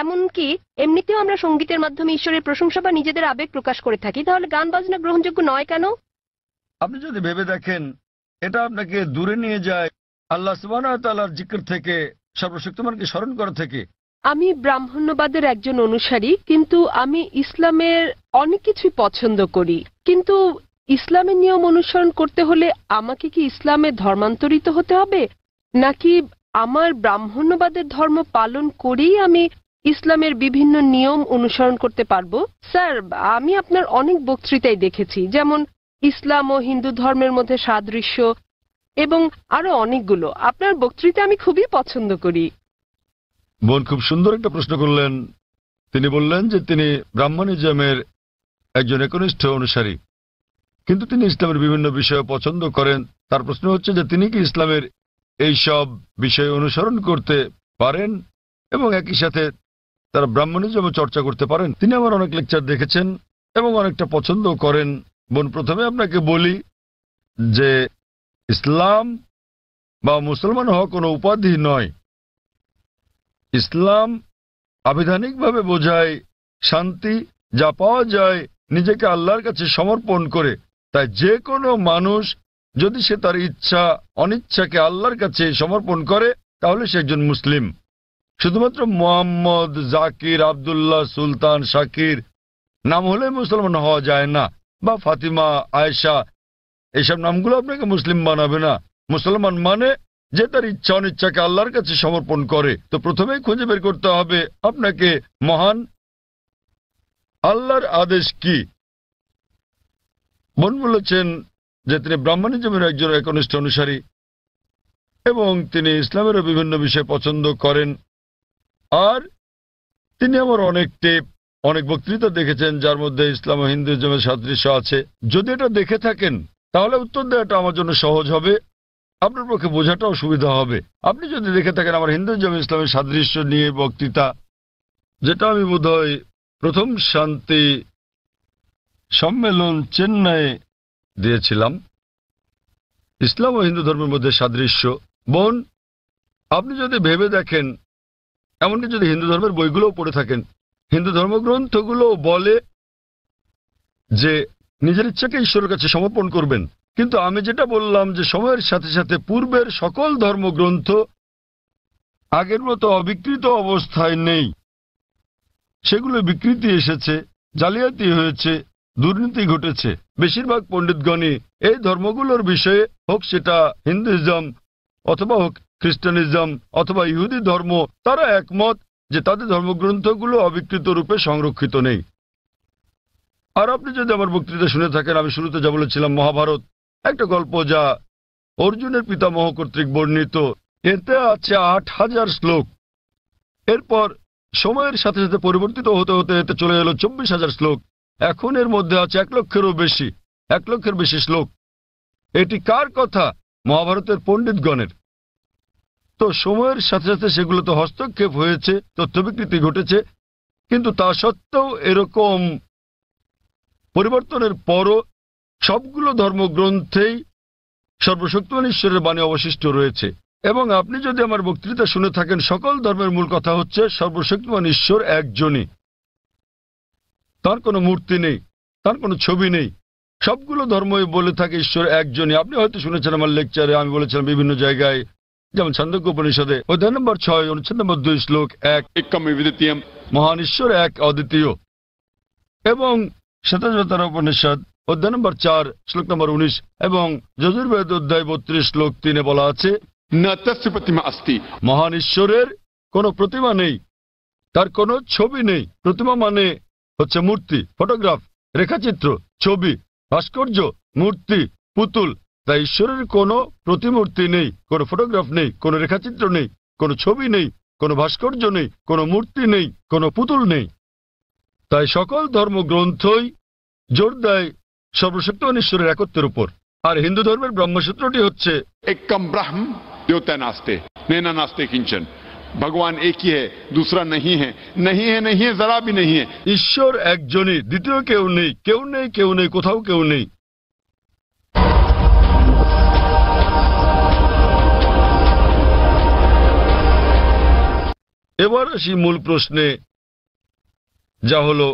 এমনকি এমনিতেও আমরা সঙ্গীতের মাধ্যমে ঈশ্বরের প্রশংসা বা নিজেদের আবেগ প্রকাশ করে থাকি, তাহলে গান বাজনা গ্রহণযোগ্য নয় কেন? আপনি যদি ভেবে দেখেন, এটা আপনাকে দূরে নিয়ে যায় আল্লাহ সুবহানাহু ওয়া তাআলার জিকির থেকে, সর্বশক্তিমানকে স্মরণ করা থেকে। আমি ব্রাহ্মণ্যবাদের একজন অনুসারী, কিন্তু আমি ইসলামের অনেক কিছুই পছন্দ করি। কিন্তু ইসলামের নিয়ম অনুসরণ করতে হলে আমাকে কি ইসলামে ধর্মান্তরিত হতে হবে, নাকি আমার ব্রাহ্মণ্যবাদের ধর্ম পালন করেই আমি ইসলামের বিভিন্ন নিয়ম অনুসরণ করতে পারবো? স্যার, আমি আপনার অনেক বক্তৃতাই দেখেছি, যেমন ইসলাম ও হিন্দু ধর্মের মধ্যে সাদৃশ্য এবং আরো অনেকগুলো। আপনার বক্তৃতা আমি খুবই পছন্দ করি। বোন খুব সুন্দর একটা প্রশ্ন করলেন। তিনি বললেন যে তিনি ব্রাহ্মণিজমের একজন একনিষ্ঠ অনুসারী, কিন্তু তিনি ইসলামের বিভিন্ন বিষয় পছন্দ করেন। তার প্রশ্ন হচ্ছে যে তিনি কি ইসলামের এই সব বিষয় অনুসরণ করতে পারেন এবং একই সাথে তারা ব্রাহ্মণিজমে চর্চা করতে পারেন। তিনি আমার অনেক লেকচার দেখেছেন এবং অনেকটা পছন্দ করেন। বোন, প্রথমে আপনাকে বলি যে ইসলাম বা মুসলমান হওয়া কোনো উপাধি নয়। ইসলাম আবিধানিকভাবে বোঝায় শান্তি, যা পাওয়া যায় নিজেকে আল্লাহর কাছে সমর্পণ করে। তাই যে কোনো মানুষ যদি সে তার ইচ্ছা অনিচ্ছাকে আল্লাহর কাছে সমর্পণ করে, তাহলে সে একজন মুসলিম। শুধুমাত্র মোহাম্মদ, জাকির, আবদুল্লাহ, সুলতান, শাকির নাম হলে মুসলমান হওয়া যায় না, বা ফাতিমা, আয়েশা, এইসব নামগুলো আপনাকে মুসলিম বানাবে না। মুসলমান মানে যে তার ইচ্ছা অনিচ্ছাকে আল্লাহর কাছে সমর্পণ করে। তো প্রথমেই খুঁজে বের করতে হবে আপনাকে মহান আল্লাহর আদেশ কি। বোন বলেছেন যে তিনি ব্রাহ্মণিজমের একজন একনিষ্ঠ অনুসারী এবং তিনি ইসলামেরও বিভিন্ন বিষয় পছন্দ করেন। আর তিনি আমার অনেক বক্তৃতা দেখেছেন, যার মধ্যে ইসলাম ও হিন্দুইজমের সাদৃশ্য আছে। যদি এটা দেখে থাকেন তাহলে উত্তর দেওয়াটা আমার জন্য সহজ হবে, আপনার পক্ষে বোঝাটাও সুবিধা হবে। আপনি যদি দেখে থাকেন আমার হিন্দুইজম ইসলামের সাদৃশ্য নিয়ে বক্তৃতা, যেটা আমি বোধহয় প্রথম শান্তি সম্মেলন চেন্নাইয়ে দিয়েছিলাম, ইসলাম ও হিন্দু ধর্মের মধ্যে সাদৃশ্য। বোন, আপনি যদি ভেবে দেখেন, এমনকি যদি হিন্দু ধর্মের বইগুলোও পড়ে থাকেন, হিন্দু ধর্মগ্রন্থগুলো বলে যে নিজের ইচ্ছাকে ঈশ্বরের কাছে সমর্পণ করবেন। কিন্তু আমি যেটা বললাম যে সময়ের সাথে সাথে পূর্বের সকল ধর্মগ্রন্থ আগের মতো অবিকৃত অবস্থায় নেই। সেগুলো বিকৃতি এসেছে, জালিয়াতি হয়েছে, দুর্নীতি ঘটেছে। বেশিরভাগ পণ্ডিতগণই এই ধর্মগুলোর বিষয়ে, হোক সেটা হিন্দুইজম অথবা হোক খ্রিস্টানিজম অথবা ইহুদি ধর্ম, তারা একমত যে তাদের ধর্মগ্রন্থগুলো অবিকৃত রূপে সংরক্ষিত নেই। আর আপনি যদি আমার বক্তৃতা শুনে থাকেন, আমি শুরুতে যা বলেছিলাম, মহাভারত একটা গল্প যা অর্জুনের পিতামহ কর্তৃক বর্ণিত। এতে আছে ৮,০০০ শ্লোক। এরপর সময়ের সাথে সাথে পরিবর্তিত হতে হতে এতে চলে এলো ২৪,০০০ শ্লোক। এখন এর মধ্যে আছে ১,০০,০০০ বেশি শ্লোক। এটি কার কথা? মহাভারতের পণ্ডিতগণের। তো সময়ের সাথে সাথে সেগুলোতে হস্তক্ষেপ হয়েছে, তথ্য বিকৃতি ঘটেছে, কিন্তু তা সত্ত্বেও এরকম পরিবর্তনের পরও সবগুলো ধর্মগ্রন্থেই সর্বশক্তিমান ঈশ্বরের বাণী অবশিষ্ট রয়েছে। এবং আপনি যদি আমার বক্তৃতা শুনে থাকেন, সকল ধর্মের মূল কথা হচ্ছে সর্বশক্তিমান ঈশ্বর একজনই। তার কোনো মূর্তি নেই, তার কোনো ছবি নেই। সবগুলো ধর্মই বলে থাকে ঈশ্বর একজনই। আপনি হয়তো শুনেছেন আমার লেকচারে আমি বলেছিলাম বিভিন্ন জায়গায়, যেমন ছান্দোক্য উপনিষদে অধ্যায় নম্বর ৬ অনুচ্ছেদ নম্বর ২ শ্লোক ১, মহান ঈশ্বর এক, অদ্বিতীয়। এবং শ্বেতাবতার উপনিষদ অধ্যায় নম্বর ৪ শ্লোক নম্বর ১৯ এবং যজুর্বেদ অধ্যায় ৩২ শ্লোক ৩ বলা আছে, মহান ঈশ্বরের কোনো প্রতিমা নেই, তার কোনো ছবি নেই। প্রতিমা মানে হচ্ছে মূর্তি, ফটোগ্রাফ, রেখাচিত্র, ছবি, ভাস্কর্য, মূর্তি, পুতুল। তাই ঈশ্বরের কোনো প্রতিমূর্তি নেই, কোনো ফটোগ্রাফ নেই, কোনো রেখাচিত্র নেই, কোনো ছবি নেই, কোনো ভাস্কর্য নেই, কোনো মূর্তি নেই, কোনো পুতুল নেই। তাই সকল ধর্মগ্রন্থই জোর দেয় সর্বশক্তিমান ঈশ্বরের একত্বের উপর। আর হিন্দু ধর্মের ব্রহ্মসূত্রটি হচ্ছে एकम ब्रह्म द्योतय नास्ते नैना नास्ते किंचन। भगवान एक ही है, दूसरा नहीं है, नहीं है, नहीं है, जरा भी नहीं है। ঈশ্বর একজনই, দ্বিতীয় কেউ নেই, কেউ নেই, কেউ নেই, কোথাও কেউ নেই। এবার আসি মূল প্রশ্নে, যা হলো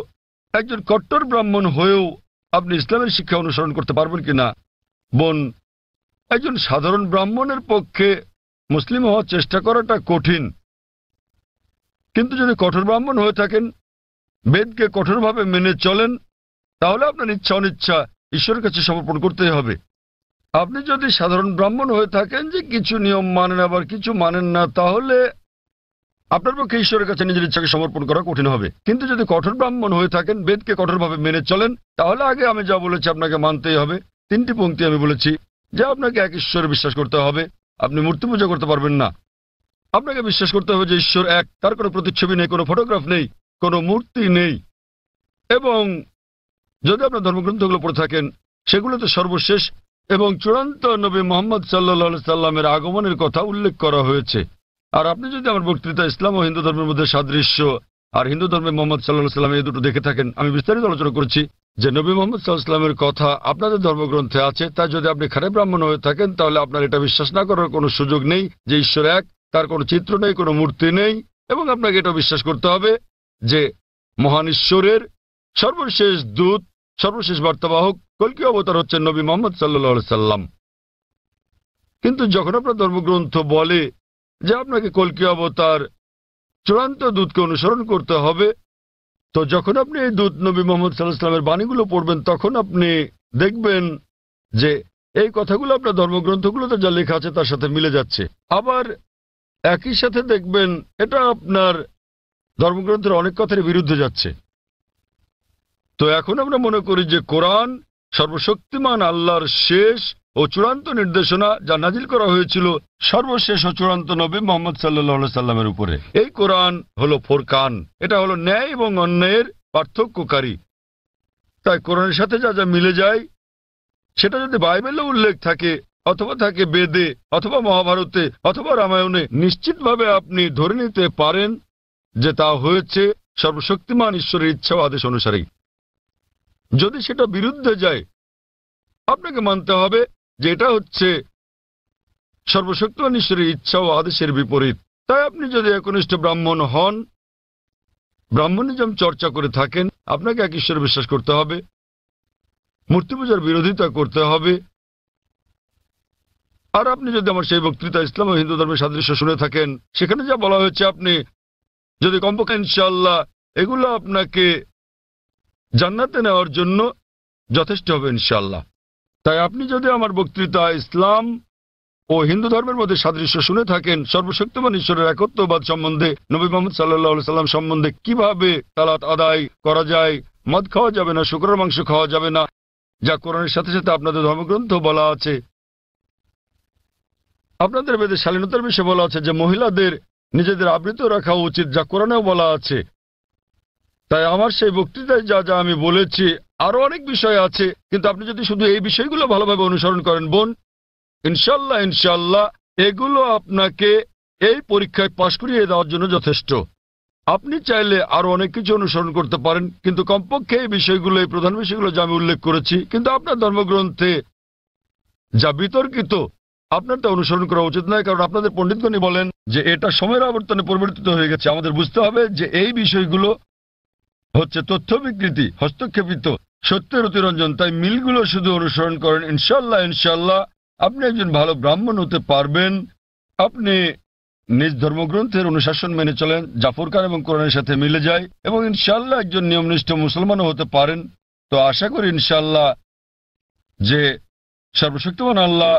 একজন কট্টর ব্রাহ্মণ হয়েও আপনি ইসলামের শিক্ষা অনুসরণ করতে পারবেন কিনা। বোন, একজন সাধারণ ব্রাহ্মণের পক্ষে মুসলিম হওয়ার চেষ্টা করাটা কঠিন, কিন্তু যদি কঠোর ব্রাহ্মণ হয়ে থাকেন, বেদকে কঠোরভাবে মেনে চলেন, তাহলে আপনার ইচ্ছা অনিচ্ছা ঈশ্বরের কাছে সমর্পণ করতেই হবে। আপনি যদি সাধারণ ব্রাহ্মণ হয়ে থাকেন যে কিছু নিয়ম মানেন আবার কিছু মানেন না, তাহলে আপনার পক্ষে ঈশ্বরের কাছে নিজের ইচ্ছাকে সমর্পণ করা কঠিন হবে। কিন্তু যদি কঠোর ব্রাহ্মণ হয়ে থাকেন, বেদকে কঠোরভাবে মেনে চলেন, তাহলে আগে আমি যা বলেছি আপনাকে মানতেই হবে। 3টি পংক্তি আমি বলেছি যে আপনাকে এক ঈশ্বরে বিশ্বাস করতে হবে, আপনি মূর্তি পূজা করতে পারবেন না। আপনাকে বিশ্বাস করতে হবে যে ঈশ্বর এক, তার কোনো প্রতিচ্ছবি নেই, কোনো ফটোগ্রাফ নেই, কোনো মূর্তি নেই। এবং যদি আপনার ধর্মগ্রন্থগুলো পড়ে থাকেন, সেগুলোতে সর্বশেষ এবং চূড়ান্ত নবী মুহাম্মদ সাল্লাল্লাহু সাল্লামের আগমনের কথা উল্লেখ করা হয়েছে। আর আপনি যদি আমার বক্তৃতা ইসলাম ও হিন্দু ধর্মের মধ্যে সাদৃশ্য আর হিন্দু ধর্মে মোহাম্মদ সাল্লাল্লাহু সাল্লাম এই দুটো দেখে থাকেন, আমি বিস্তারিত আলোচনা করেছি যে নবী মোহাম্মদ সাল্লাল্লাহু সাল্লামের কথা আপনাদের ধর্মগ্রন্থে আছে। তাই যদি আপনি খারাপ ব্রাহ্মণ হয়ে থাকেন, তাহলে আপনার এটা বিশ্বাস না করার কোনো সুযোগ নেই যে ঈশ্বর এক, তার কোনো চিত্র নেই, কোনো মূর্তি নেই। এবং আপনাকে এটা বিশ্বাস করতে হবে যে মহান ঈশ্বরের সর্বশেষ দূত, সর্বশেষ বার্তাবাহক কল্কি অবতার হচ্ছেন নবী মুহাম্মদ সাল্লাল্লাহু সাল্লাম। কিন্তু যখন আপনার ধর্মগ্রন্থ বলে যে আপনাকে কল্কি অবতার চূড়ান্ত দূতকে অনুসরণ করতে হবে, তো যখন আপনি এই দূত নবী মুহাম্মদ সাল্লাল্লাহু আলাইহি ওয়াসাল্লামের বাণীগুলো পড়বেন, তখন আপনি দেখবেন যে এই কথাগুলো আপনার ধর্মগ্রন্থগুলোতে যা লেখা আছে তার সাথে মিলে যাচ্ছে। আবার একই সাথে দেখবেন এটা আপনার ধর্মগ্রন্থের অনেক কথার বিরুদ্ধে যাচ্ছে। তো এখন আমরা মনে করি যে কোরআন সর্বশক্তিমান আল্লাহর শেষ ও চূড়ান্ত নির্দেশনা, যা নাজিল করা হয়েছিল সর্বশেষ ও চূড়ান্ত নবী মুহাম্মদ সাল্লাল্লাহু আলাইহি সাল্লামের উপরে। এই কোরআন হলো ফোরকান, এটা হলো ন্যায় এবং অন্যায়ের পার্থক্যকারী। তাই কোরআনের সাথে যা যা মিলে যায়, সেটা যদি বাইবেলে উল্লেখ থাকে অথবা থাকে বেদে অথবা মহাভারতে অথবা রামায়ণে, নিশ্চিতভাবে আপনি ধরে নিতে পারেন যে তা হয়েছে সর্বশক্তিমান ঈশ্বরের ইচ্ছা ও আদেশ অনুসারেই। যদি সেটা বিরুদ্ধে যায়, আপনাকে মানতে হবে যে এটা হচ্ছে সর্বশক্তিমান ঈশ্বরের ইচ্ছা ও আদেশের বিপরীত। তাই আপনি যদি একনিষ্ঠ ব্রাহ্মণ হন, ব্রাহ্মণিজম চর্চা করে থাকেন, আপনাকে এক ঈশ্বরে বিশ্বাস করতে হবে, মূর্তি পূজার বিরোধিতা করতে হবে। আর আপনি যদি আমার সেই বক্তৃতা ইসলাম ও হিন্দু ধর্মের সাদৃশ্য শুনে থাকেন, সেখানে যা বলা হয়েছে, আপনি যদি কমপক্ষে ইনশাআল্লাহ এগুলো আপনাকে জান্নাতে নেওয়ার জন্য যথেষ্ট হবে ইনশাআল্লাহ। তাই আপনি যদি আমার বক্তৃতা ইসলাম ও হিন্দু ধর্মের মধ্যে সাদৃশ্য শুনে থাকেন, সর্বশক্তিমান ঈশ্বরের একত্ববাদ সম্বন্ধে, নবী মুহাম্মদ সাল্লাল্লাহু আলাইহি সাল্লাম সম্বন্ধে, কিভাবে সালাত আদায় করা যায়, মদ খাওয়া যাবে না, শুকরের মাংস খাওয়া যাবে না, যা কোরআনের সাথে সাথে আপনাদের ধর্মগ্রন্থ বলা আছে, আপনাদের বেদে শালীনতার বিষয়ে বলা আছে যে মহিলাদের নিজেদের আবৃত রাখা উচিত, যা কোরআনেও বলা আছে। তাই আমার সেই বক্তৃতায় যা যা আমি বলেছি, আরো অনেক বিষয় আছে, কিন্তু আপনি যদি শুধু এই বিষয়গুলো ভালোভাবে অনুসরণ করেন বোন, ইনশাল্লাহ ইনশাল্লাহ এগুলো আপনাকে এই পরীক্ষায় পাশ করিয়ে দেওয়ার জন্য যথেষ্ট। আপনি চাইলে আরো অনেক কিছু অনুসরণ করতে পারেন, কিন্তু কমপক্ষে এই বিষয়গুলো, এই প্রধান বিষয়গুলো যা আমি উল্লেখ করেছি, কিন্তু আপনার ধর্মগ্রন্থে যা বিতর্কিত, আপনার তা অনুসরণ করা উচিত নয়। কারণ আপনাদের পণ্ডিতগণই বলেন যে এটা সময়ের আবর্তনে পরিবর্তিত হয়ে গেছে। আমাদের বুঝতে হবে যে এই বিষয়গুলো হচ্ছে তথ্য বিকৃতি, হস্তক্ষেপিত, সত্যের অতিরঞ্জন। তাই মিলগুলো শুধু অনুসরণ করেন, ইনশাল্লাহ ইনশাল্লাহ আপনি একজন ভালো ব্রাহ্মণ হতে পারবেন। আপনি নিজ ধর্মগ্রন্থের অনুশাসন মেনে চলেন, জাফর খান এবং কোরআনের সাথে মিলে যায়, এবং ইনশাল্লাহ একজন নিয়মনিষ্ঠ মুসলমানও হতে পারেন। তো আশা করি ইনশাল্লাহ যে সর্বশক্তিমান আল্লাহ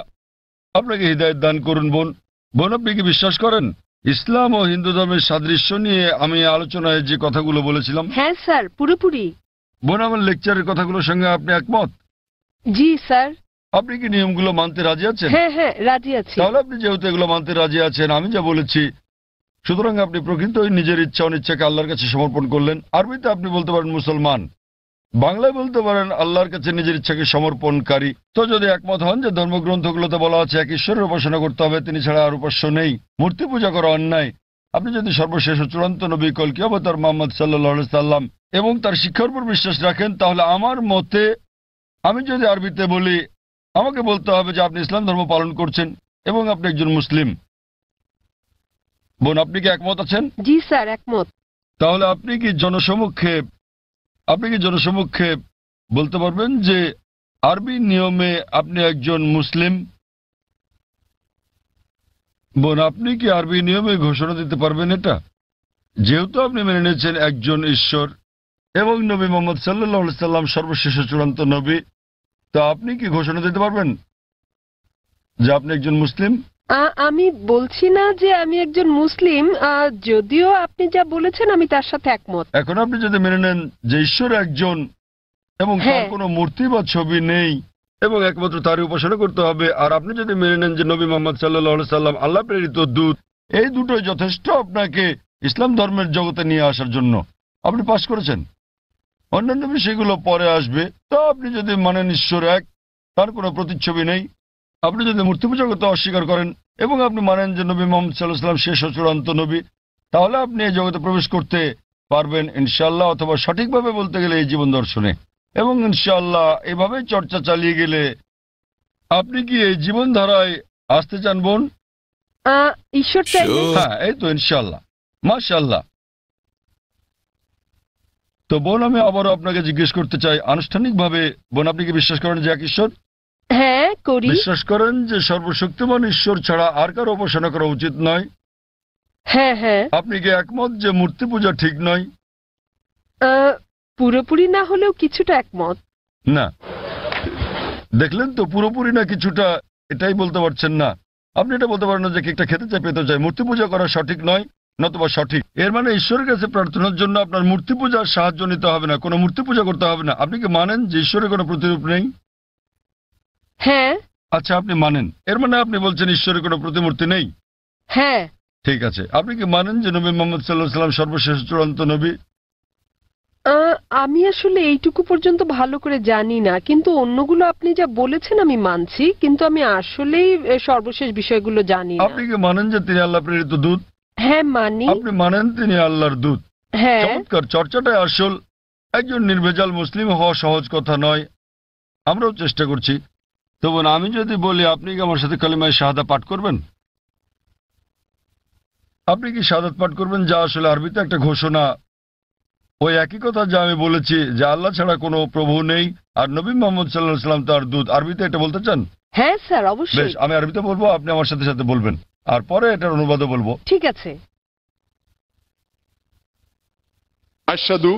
আপনাকে হিদায়াত দান করুন। বোন, আপনি কি বিশ্বাস করেন ইসলাম ও হিন্দু ধর্মের সাদৃশ্য নিয়ে আমি আলোচনায় যে কথাগুলো বলেছিলাম? হ্যাঁ স্যার, পুরোপুরি। বোন, আমার লেকচারের কথাগুলোর সঙ্গে আপনি একমত? জি স্যার। আপনি কি নিয়মগুলো মানতে রাজি আছেন? হ্যাঁ হ্যাঁ, রাজি আছি। তাহলে আপনি যেহেতু এগুলো মানতে রাজি আছেন, আমি যা বলেছি, সুতরাং আপনি প্রকৃতই নিজের ইচ্ছা অনিচ্ছাকে আল্লাহর কাছে সমর্পণ করলেন। আরবিতে আপনি বলতে পারেন মুসলমান, বাংলায় বলতে পারেন আল্লাহর কাছে নিজের ইচ্ছাকে সমর্পণকারী। তো যদি একমত হন যে ধর্মগ্রন্থগুলোতে বলা আছে এক ঈশ্বরের উপাসনা করতে হবে, তিনি ছাড়া আর উপাস্য নেই, মূর্তি পূজা করা অন্যায়, আপনি যদি সর্বশেষ ও চূড়ান্ত নবী কল্কি অবতার মুহাম্মদ সাল্লাল্লাহু আলাইহি সাল্লাম এবং তার শিক্ষার উপর বিশ্বাস রাখেন, তাহলে আমার মতে, আমি যদি আরবিতে বলি, আমাকে বলতে হবে যে আপনি ইসলাম ধর্ম পালন করছেন এবং আপনি একজন মুসলিম। বোন, আপনি কি একমত আছেন? জি স্যার, একমত। তাহলে আপনি কি জনসমক্ষে বলতে পারবেন যে আরবি নিয়মে আপনি একজন মুসলিম? বোন, আপনি কি আরবি নিয়মে ঘোষণা দিতে পারবেন এটা? যেহেতু আপনি মেনে নিয়েছেন একজন ঈশ্বর এবং নবী মোহাম্মদ সাল্লাল্লাহু আলাইহি সাল্লাম সর্বশেষ চূড়ান্ত নবী, তো আপনি কি ঘোষণা দিতে পারবেন যে আপনি একজন মুসলিম? আমি বলছি না যে আমি একজন মুসলিম, যদিও আপনি যা বলেছেন আমি তার সাথে একমত। এখন আপনি যদি মেনে নেন যে ঈশ্বর একজন এবং তার হ্যাঁ। কোনো মূর্তি বা ছবি নেই এবং একমাত্র তারই উপাসনা করতে হবে, আর আপনি যদি মেনে নেন যে নবী মোহাম্মদ সাল্লাল্লাহু আলাইহি সাল্লাম আল্লাহ প্রেরিত দূত, এই দুটোই যথেষ্ট আপনাকে ইসলাম ধর্মের জগতে নিয়ে আসার জন্য, আপনি পাশ করেছেন। অন্যান্য বিষয়গুলো পরে আসবে। তো আপনি যদি মানেন ঈশ্বর এক, তার কোনো প্রতিচ্ছবি নেই, আপনি যদি মূর্তি পূজা করতে অস্বীকার করেন এবং আপনি মানেন যে নবী মোহাম্মদ সাল্লাল্লাহু আলাইহি সাল্লাম শেষ ও চূড়ান্ত নবী, তাহলে আপনি এই জগতে প্রবেশ করতে পারবেন ইনশাআল্লাহ, অথবা সঠিকভাবে বলতে গেলে এই জীবন দর্শনে। এবং ইনশাআল্লাহ এভাবে চর্চা চালিয়ে গেলে আপনি কি এই জীবনধারায় আসতে চান বোন? ঈশ্বর চাইলে। হ্যাঁ, এই তো ইনশাআল্লাহ, মাশাআল্লাহ। তো বোন, আমি আবারও আপনাকে জিজ্ঞেস করতে চাই আনুষ্ঠানিকভাবে, বোন, আপনি কি বিশ্বাস করেন যে এক ঈশ্বর? হ্যাঁ, করি। বিশ্বাস করেন যে সর্বশক্তিমান ঈশ্বর ছাড়া আর কারো উপাসনা করা উচিত নয়? হ্যাঁ হ্যাঁ। আপনি কি একমত যে মূর্তি পূজা ঠিক নয়? পুরোপুরি না হলেও কিছুটা একমত। না, দেখলেন তো, পুরোপুরি না কিছুটা, এটাই বলতে পারছেন না। আপনি এটা বলতে পারেন না যে কেকটা খেতে চাই, পেতে চাই। মূর্তি পূজা করা সঠিক নয়, নতুবা সঠিক। এর মানে ঈশ্বরের কাছে প্রার্থনার জন্য আপনার মূর্তি পূজার সাহায্য নিতে হবে না, কোনো মূর্তি পূজা করতে হবে না। আপনি কি মানেন যে ঈশ্বরের কোনো প্রতিরূপ নেই? হ্যাঁ। আচ্ছা, আপনি মানেন, এর মানে আপনি বলছেন ঈশ্বরের কোনো প্রতিমূর্তি নেই? হ্যাঁ। ঠিক আছে। আপনি কি মানেন যে নবী মোহাম্মদ সাল্লাল্লাহু আলাইহি সাল্লাম সর্বশেষ চূড়ান্ত নবী? আমি আসলে এইটুকু পর্যন্ত ভালো করে জানি না, কিন্তু অন্যগুলো আপনি যা বলেছেন আমি মানছি, কিন্তু আমি আসলেই সর্বশেষ বিষয়গুলো জানি না। আপনি কি মানেন যে তিনি আল্লাহ প্রেরিত দূত? হ্যাঁ, মানি। আপনি মানেন তিনি আল্লাহর দূত? হ্যাঁ। চমৎকার, চর্চাটাই আসল। একজন নির্ভেজাল মুসলিম হওয়া সহজ কথা নয়, আমরাও চেষ্টা করছি। তো বোন, আমি যদি বলি আপনি কি আমার সাথে কালিমায়ে শাহাদা পাঠ করবেন? আপনি কি শাহাদাত পাঠ করবেন, যা আসলে আরবিতে একটা ঘোষণা, ওই একই কথা যা আমি বলেছি যে আল্লাহ ছাড়া কোনো প্রভু নেই আর নবী মোহাম্মদ সাল্লাল্লাহু আলাইহি সাল্লাম তার দূত? আরবিতে এটা বলতে চান? হ্যাঁ স্যার, বেশ, অবশ্যই। আমি আরবিতে বলবো, আপনি আমার সাথে সাথে বলবেন, আর পরে এটার অনুবাদও বলবো। ঠিক আছে। अशहदु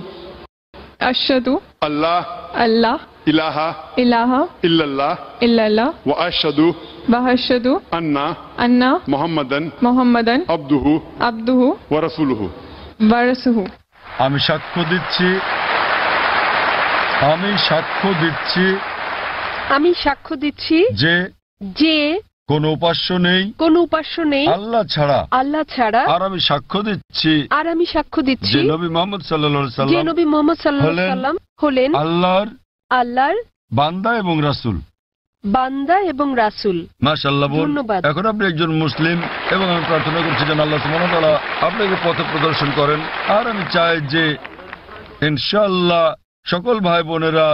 अशहदु अल्लाह अल्लाह इलाहा इलाहा इल्लल्लाह इल्लल्लाह व अशहदु व अशहदु अन्ना अन्ना मुहम्मदन मुहम्मदन अब्दुहु अब्दुहु व रसूलुहु। व रसूलुहु। আমি সাক্ষ্য দিচ্ছি আমি সাক্ষ্য দিচ্ছি যে যে কোনো উপাস্য নেই কোনো উপাস্য নেই আল্লাহ ছাড়া, আর আমি সাক্ষ্য দিচ্ছি যে নবী মোহাম্মদ সাল্লাল্লাহু আলাইহি যে সাল্লাম নবী মোহাম্মদ সাল্লাল্লাহু আলাইহি সাল্লাম হলেন আল্লাহর বান্দা এবং রাসূল। মাশাআল্লাহ বোন, ধন্যবাদ। এখন আপনি একজন মুসলিম এবং আমি প্রার্থনা করছি যেন আল্লাহ সুবহানাহু ওয়া তাআলা আপনাকে পথ প্রদর্শন করেন। আর আমি চাই যে ইনশাআল্লাহ সকল ভাই বোনেরা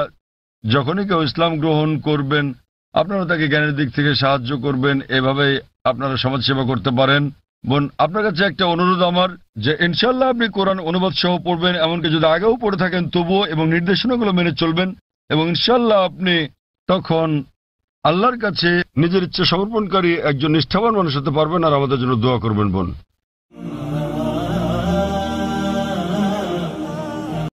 যখনই কেউ ইসলাম গ্রহণ করবেন, আপনারা তাকে জ্ঞানের দিক থেকে সাহায্য করবেন, এভাবে আপনারা সমাজসেবা করতে পারেন। বোন, আপনার কাছে একটা অনুরোধ আমার, যে ইনশাআল্লাহ আপনি কোরআন অনুবাদ সহ পড়বেন, এমনকি যদি আগেও পড়ে থাকেন তবুও, এবং নির্দেশনাগুলো মেনে চলবেন, এবং ইনশাআল্লাহ আপনি তখন আল্লাহর কাছে নিজের ইচ্ছা সমর্পণকারী একজন নিষ্ঠাবান মানুষ হতে পারবেন। আর আমাদের জন্য দোয়া করবেন বোন।